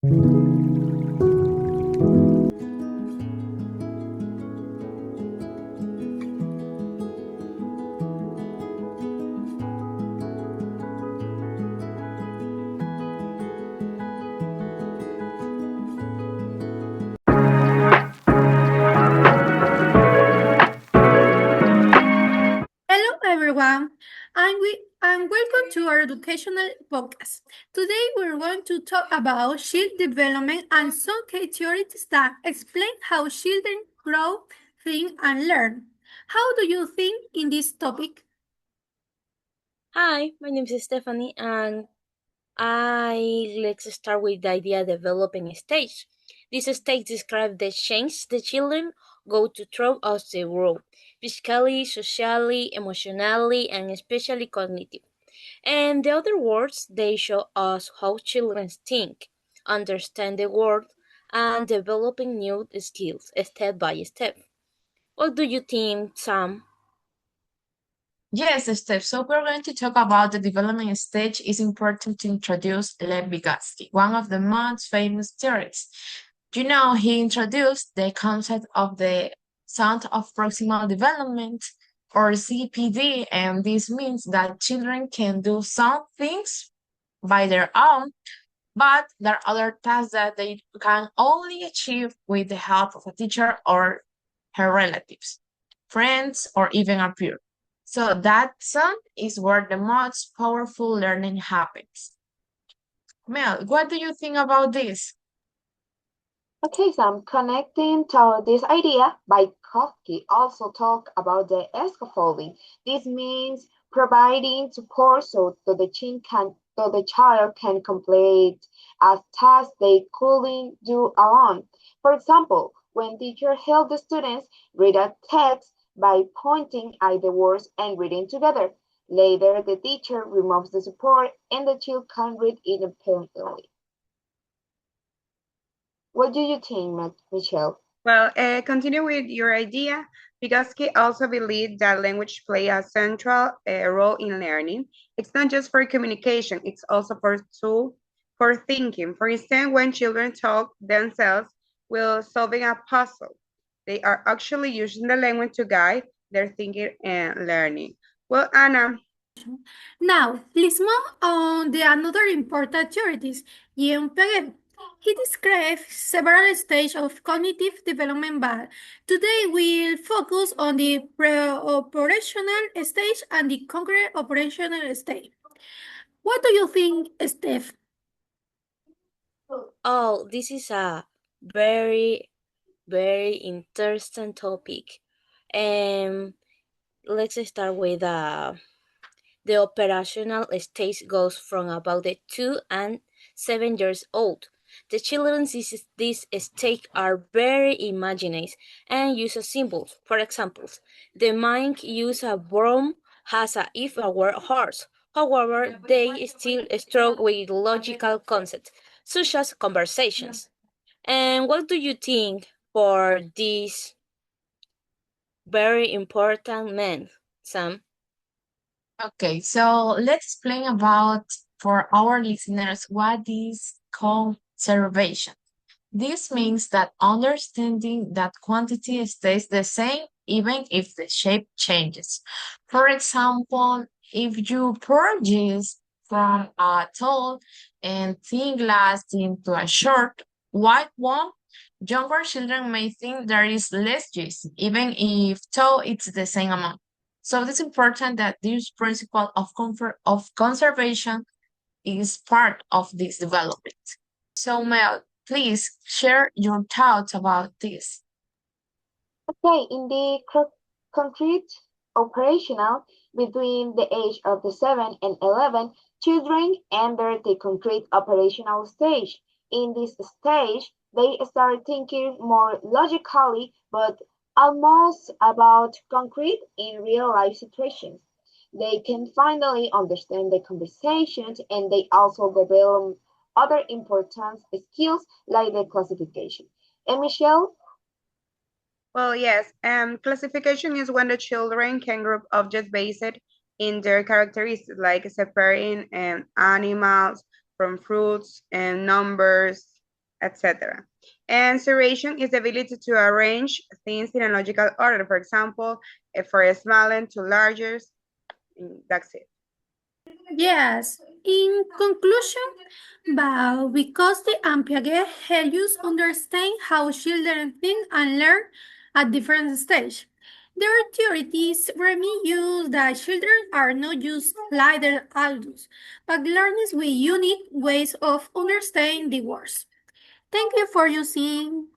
Hello everyone, and welcome to our educational podcast. Today we're going to talk about child development and some key theories that explain how children grow, think, and learn. How do you think in this topic? Hi, my name is Stephanie, and let's start with the idea developing stage. This stage describes the change the children go to throughout the world, physically, socially, emotionally, and especially cognitive. And the other words, they show us how children think, understand the world, and developing new skills step by step. What do you think, Sam? Yes, Steph. So we're going to talk about the development stage. It's important to introduce Lev Vygotsky, one of the most famous theorists. You know, he introduced the concept of the sound of proximal development or CPD, and this means that children can do some things by their own, but there are other tasks that they can only achieve with the help of a teacher or her relatives, friends, or even a peer. So that zone is where the most powerful learning happens. Mel, what do you think about this? Okay, so I'm connecting to this idea. Vygotsky also talk about the scaffolding. This means providing support so the child can complete a task they couldn't do alone. For example, when teacher help the students read a text by pointing at the words and reading together. Later, the teacher removes the support and the child can read independently. What do you think, Michelle? Well, continue with your idea. Vygotsky also believed that language play a central role in learning. It's not just for communication, it's also for tool for thinking. For instance, when children talk themselves while solving a puzzle, they are actually using the language to guide their thinking and learning. Well, Anna, Now, let's move on the another important theories, Jean Piaget. He describes several stages of cognitive development, but today we'll focus on the pre-operational stage and the concrete operational stage. What do you think, Steph? Oh, this is a very, very interesting topic. Um, let's start with the operational stage goes from about the 2 and 7 years old. The children in this stage are very imaginative and use symbols. For example, the mind use a broom has a if a word horse. However, they still struggle with logical concepts, such as conversations. And what do you think for this very important man, Sam? Okay, so let's explain about for our listeners what is conservation. This means that understanding that quantity stays the same even if the shape changes. For example, if you pour juice from a tall and thin glass into a short white one, younger children may think there is less juice, even if though it's the same amount. So it's important that this principle of comfort of conservation is part of this development. So Mel, please share your thoughts about this. Okay, in the concrete operational, between the age of the 7 and 11, children enter the concrete operational stage. In this stage, they start thinking more logically, but almost about concrete in real life situations. They can finally understand the conversations and they also develop other important skills like the classification. And Michelle, well, yes, classification is when the children can group objects based in their characteristics, like separating animals from fruits and numbers. etc. And seriation is the ability to arrange things in a logical order. For example, for smaller to larger, that's it. Yes, in conclusion, VYGOTSKY and Piaget help us understand how children think and learn at different stages. Their theories remind you that children are not just like their adults, but learners with unique ways of understanding the world. Thank you for using